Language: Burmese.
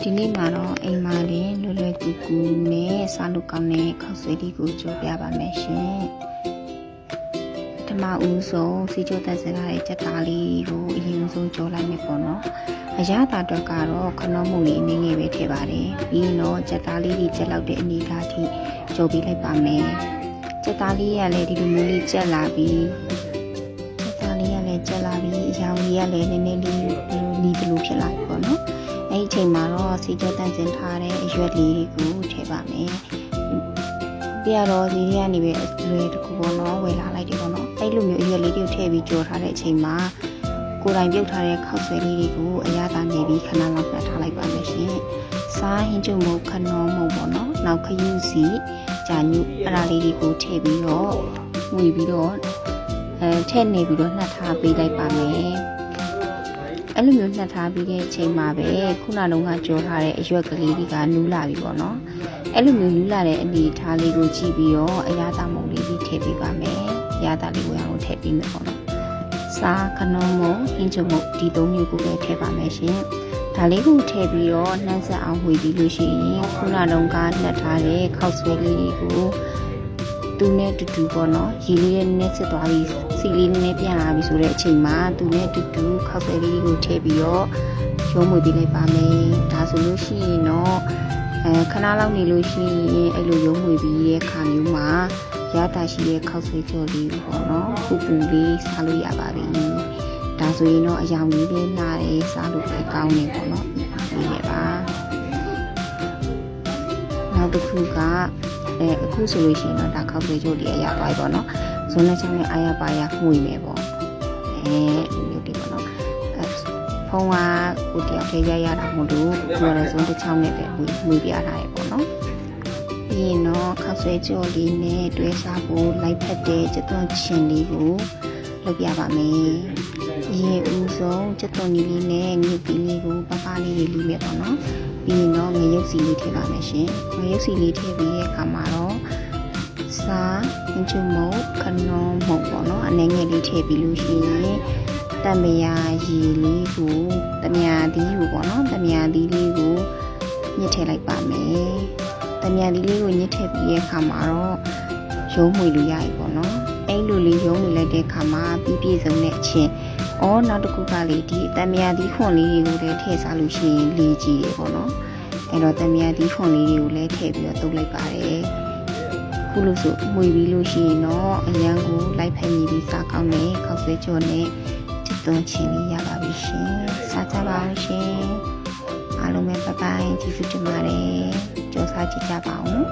ဒီနေ့မှာတော့အိမ်မှာတင်လွယ်လွယ်ကူကူနဲ့စားလို့ကောင်းတဲ့ခောက်ဆွဲလေးကိုကြော်ပြပါမယ်ရှင်ပထမဦးဆုံးစီချိုတက်စင်လာတဲ့ကြက်သားလေးကိုအရင်ဆုံးကြော်လိုက်မယ်ပေါ့နော်အရသာတော့ကတော့ခနောမှုလေးအနည်းငယ်ပဲထည့်ပါတယ်ပြီးရင်တော့ကြက်သားလေးကြီးကြက်လောက်တဲ့အနေထားထိကြော်ပေးလိုက်ပါမယ်ကြက်သားလေးကလည်းဒီလိုမျိုးလေးကြက်လာပြီးကြက်သားလေးကလည်းကြက်လာပြီးအရောင်လေးကလည်းနည်းနည်းလေးနီးတလို့ဖြစ်လာပြီပေါ့နော်အဲ့ဒီအချိန်မှာတော့စီကျော်တန့်စင်ထားတဲ့အရွက်လေးကိုထည့်ပါမယ်။ပြတော့ဒီတွေကနေပဲလွယ်တကူပေါ့နော်ဝယ်လာလိုက်တယ်ပေါ့နော်။အဲ့လိုမျိုးအရွက်လေးတွေကိုထည့်ပြီးကြော်ထားတဲ့အချိန်မှာကိုယ်တိုင်ပြုတ်ထားတဲ့ခောက်ဆွဲလေးတွေကိုအရသာနေပြီးခဏလောက်နှက်ထားလိုက်ပါမယ်ရှင်။စားဟင်းကျုံမုတ်ခနောမုတ်ပေါ့နော်။နောက်ခရုစီကြာညုအဲ့ဒါလေးတွေကိုထည့်ပြီးတော့ငွေပြီးတော့ထည့်နေပြီးတော့နှက်ထားပေးလိုက်ပါမယ်။အဲ့လိုမျိုးနှက်ထားပြီးတဲ့အချိန်မှာပဲခုနတုန်းကကြောထားတဲ့အရွက်ကလေးတွေကနူးလာပြီပေါ့နော်အဲ့လိုမျိုးနူးလာတဲ့အနေထားလေးကိုကြည့်ပြီးတော့အရသာမုံလေးပြီးထည့်ပေးပါမယ်အရသာလေးကိုအောင်ထည့်ပေးမယ်ပေါ့နော်စားခနုံးမုံဟင်းချုံမုံဒီသုံးမျိုးကိုပဲထည့်ပါမယ်ရှင်ဒါလေးကိုထည့်ပြီးတော့နှမ်းဆက်အောင်ဝေပြီးလို့ရှိရင်ခုနတုန်းကနှက်ထားတဲ့ခောက်ဆွဲလေးတွေကိုသူနဲ့တူတူပေါ့နော်ရေလေးနဲ့စစ်သွားပြီးစီလေးနဲ့ပြန်လာပြီဆိုတဲ့အချိန်မှာသူနဲ့တူတူခောက်ဆွဲလေးကိုထည့်ပြီးတော့ရုံးမွေပေးလိုက်ပါမယ်ဒါဆိုလို့ရှိရင်တော့ခဏလောက်နေလို့ရှိရင်အဲ့လိုရုံးမွေပြီးတဲ့ခါမျိုးမှာရတာရှိတဲ့ခောက်ဆွဲကြော်လေးပေါ့နော်ပူပူလေးစားလို့ရပါပြီဒါဆိုရင်တော့အယောင်လေးလေးလာတယ်စားလို့ပဲကောင်းနေပေါ့နော်ဒီရပါနောက်တစ်ခုကအခုဆိုလို့ရှိရင်တော့ဒါခောက်ဆွဲကြော်လေးရသွားပြီပေါ့နော်ဇွန်နဲ့ချောင်းနဲ့အားရပါရမှုမယ်ပေါ့ဒီလိုဒီပေါ့နော်ဖုံးကကိုတယောက်ထဲရတာမလို့ပြောရဲဇွန်တစ်ချောင်းနဲ့ပဲမှုပြထားရပေါ့နော်ပြီးရင်တော့ခောက်ဆွဲကြော်လေးနဲ့တွဲစားဖို့လိုက်ဖက်တဲ့ကျသွန်ချင်းလေးကိုလုပ်ပြပါမယ်ရေဦးဆုံးကျသွန်လေးနဲ့ငွေပီးလေးကိုပပလေးလေးလိမယ်ပေါ့နော်ပြီးရင်တော့ငရုတ်စီလေးထည့်ပါမယ်ရှင်ငရုတ်စီလေးထည့်ပြီးတဲ့အခါမှာတော့စားဟင်းချုံမုတ်ခနောမုတ်ပေါ့နော်အနေငယ်လေးထည့်ပြီးလို့ရှိရင်တမယာရီလေးကိုတမယာသီးကိုပေါ့နော်တမယာသီးလေးကိုညှစ်ထည့်လိုက်ပါမယ်တမယာသီးလေးကိုညှစ်ထည့်ပြီးတဲ့အခါမှာတော့ရုံးမွေလို့ရပြီပေါ့နော်အဲ့လိုလေးရုံးမွေလိုက်တဲ့အခါမှာပြည့်စုံတဲ့အချင်းနောက်တစ်ခုကလေဒီတမယာသီးခွန်လေးတွေကိုလည်းထည့်စားလို့ရှိရင်လေးကြည့်ရပေါ့နော်အဲ့တော့တမယာသီးခွန်လေးတွေကိုလည်းထည့်ပြီးတော့တုပ်လိုက်ပါတယ်ခုလို့ဆိုမှွေပြီးလို့ရှိရင်တော့အရန်ကိုလိုက်ဖက်မိပြီးစားကောင်းတဲ့ခောက်ဆွဲကြော်နဲ့ချစ်သွန်းချင်းလေးရပါပြီရှင်စားကြပါအောင်ရှင်အားလုံးပဲဘိုင်ဘိုင်ကျေးဇူးတင်ပါတယ်ကြော်စားကြည့်ကြပါအောင်